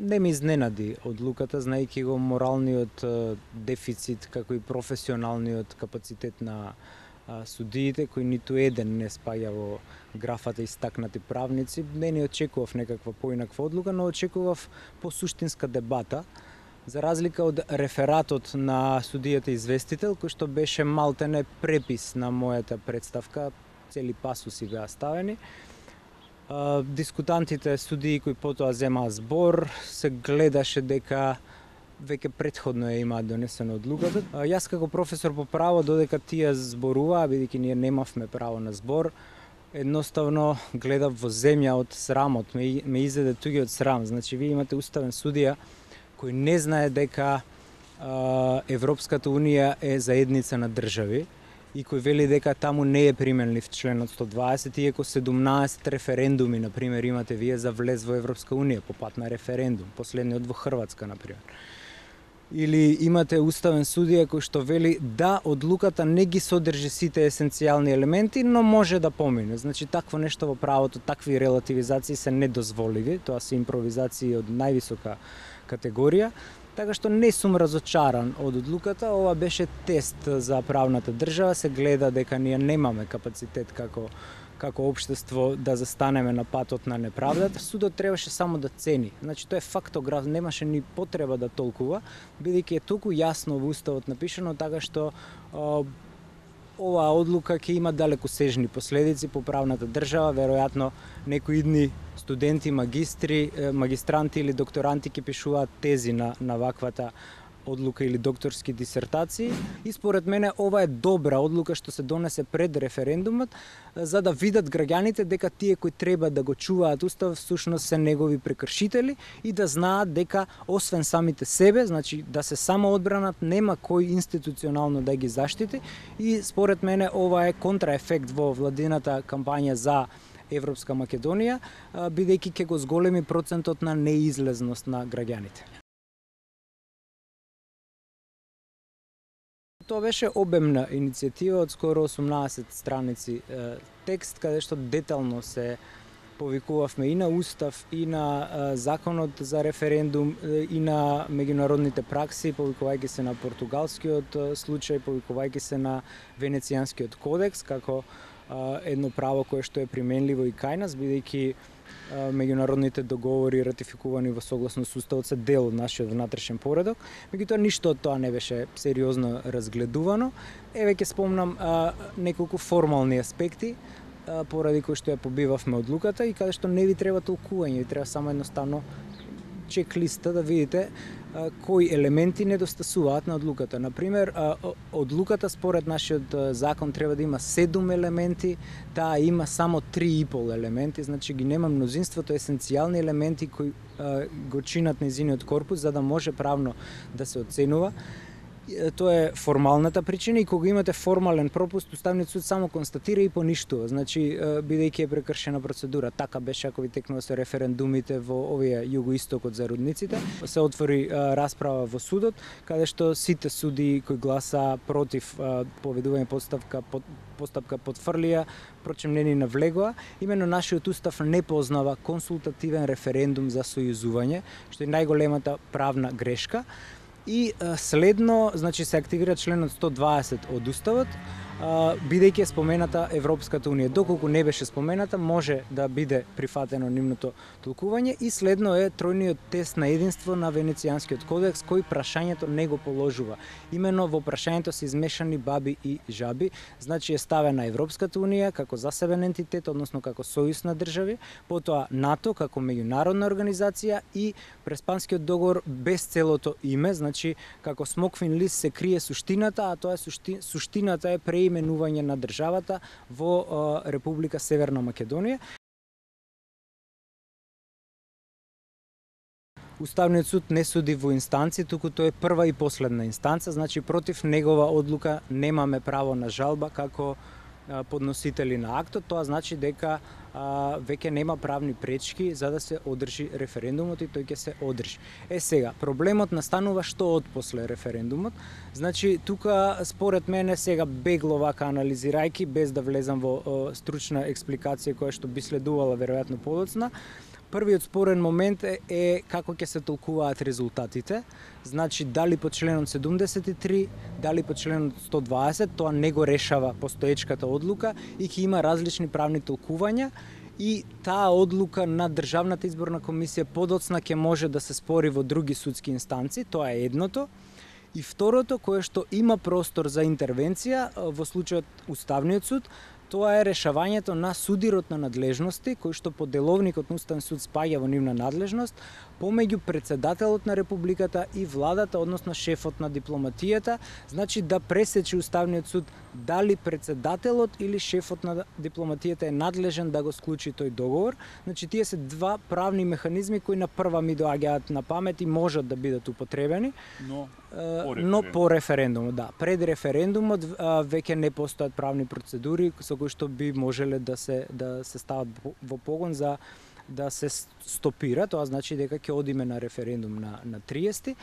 не ми изненади одлуката, знаејќи го моралниот дефицит, како и професионалниот капацитет на судиите, кои ниту еден не спаѓа во графата истакнати правници. Не ни очекував некаква поинаква одлука, но очекував посуштинска дебата, за разлика од рефератот на судијата известител, кој што беше малтене препис на мојата представка, цели пасуси беа ставени. Дискутантите, судии кои потоа земаа збор, се гледаше дека веќе претходно имаат донесено одлуката. Јас како професор по право, додека тие зборуваа, бидејќи ние немавме право на збор, едноставно гледав во земја од срамот, ме изеде туѓи од срам. Значи, вие имате уставен судија кој не знае дека Европската унија е заедница на држави и кој вели дека таму не е применлив членот 120, иако 17 референдуми, например, имате вие за влез во Европска унија по пат на референдум, последниот во Хрватска, например. Или имате уставен судија кој што вели да, одлуката не ги содржи сите есенцијални елементи, но може да помине. Значи, такво нешто во правото, такви релативизации се недозволиви, тоа се импровизации од највисока категорија, така што не сум разочаран од одлуката. Ова беше тест за правната држава, се гледа дека ние немаме капацитет како општество да застанеме на патот на неправдата. Судот требаше само да цени. Значи, тоа е фактограф, немаше ни потреба да толкува, бидејќи е толку јасно во уставот напишано, така што оваа одлука ќе има далекосежни последици по правната држава. Веројатно некои идни студенти, магистранти или докторанти ќе пишуваат тези на ваквата одлука или докторски дисертации. И според мене ова е добра одлука што се донесе пред референдумот, за да видат граѓаните дека тие кои треба да го чуваат уставот всушност се негови прекршители и да знаат дека освен самите себе, значи да се самоодбранат, нема кој институционално да ги заштити. И според мене ова е контраефект во владината кампања за Европска Македонија, бидејќи ќе го зголеми процентот на неизлезност на граѓаните. Тоа беше обемна иницијатива од скоро 18 страници текст, каде што детално се повикувавме и на устав, и на законот за референдум, и на меѓународните пракси, повикувајќи се на португалскиот случај, повикувајќи се на Венецијанскиот кодекс, како едно право кое што е применливо и кај нас, бидејќи меѓународните договори ратификувани во согласно со уставот се дел од нашиот внатрешен поредок. Меѓутоа ништо од тоа не беше сериозно разгледувано. Еве ќе спомнам неколку формални аспекти поради кои што ја побивавме одлуката и каде што не ви треба толкување, ви треба само едноставно чек-листа да видите кои елементи недостасуваат на одлуката. Например, одлуката според нашиот закон треба да има 7 елементи, таа има само 3,5 елементи, значи ги нема мнозинството есенцијални елементи кои го чинат нејзиниот корпус за да може правно да се оценува. Тоа е формалната причина и кога имате формален пропуст, Уставниот суд само констатира и поништува, значи бидејќи е прекршена процедура. Така беше ако ви текнува со референдумите во овие југоистокот за рудниците. Се отвори расправа во судот, каде што сите судии кои гласа против поведување постапка потврлија, впрочем не ни навлегува. Именно нашиот устав не познава консултативен референдум за сојузување, што е најголемата правна грешка. И следно, значи се активира членот 120 од уставот, бидејќи е спомената Европската унија. Доколку не беше спомената, може да биде прифатено нивното толкување и следно е тројниот тест на единство на Венецијанскиот кодекс, кој прашањето не го положува. Имено во прашањето се измешани баби и жаби, значи е ставена Европската унија како засебен ентитет, односно како сојуз на држави, потоа НАТО како меѓународна организација и Преспанскиот договор без целото име, значи како смоквин лист се крие суштината, а тоа е суштината е преименување на државата во Република Северна Македонија. Уставниот суд не суди во инстанци, туку тоа е прва и последна инстанца, значи против негова одлука немаме право на жалба како подносители на актот. Тоа значи дека веќе нема правни пречки за да се одржи референдумот и тој ќе се одржи. Сега, проблемот настанува што од после референдумот. Значи, тука според мене сега бегло вака анализирајќи, без да влезам во стручна експликација која што би следувала веројатно подоцна, првиот спорен момент е како ќе се толкуваат резултатите. Значи, дали по членот 73, дали по членот 120, тоа не го решава постоечката одлука и ќе има различни правни толкувања и таа одлука на Државната изборна комисија подоцна ќе може да се спори во други судски инстанци, тоа е едното. И второто, кое што има простор за интервенција во случајот Уставниот суд, тоа е решавањето на судирот на надлежности, кој што по деловникот на Уставен суд спаѓа во нивна надлежност, помеѓу председателот на Републиката и владата, односно шефот на дипломатијата, значи да пресече Уставниот суд дали председателот или шефот на дипломатијата е надлежен да го склучи тој договор. Значи, тие се два правни механизми кои на прва ми доаѓаат на памет и можат да бидат употребени. Но по референдумот, да. Пред референдумот веќе не постојат правни процедури со кои што би можеле да се стават во погон за да се стопира, тоа значи дека ќе одиме на референдум на 30.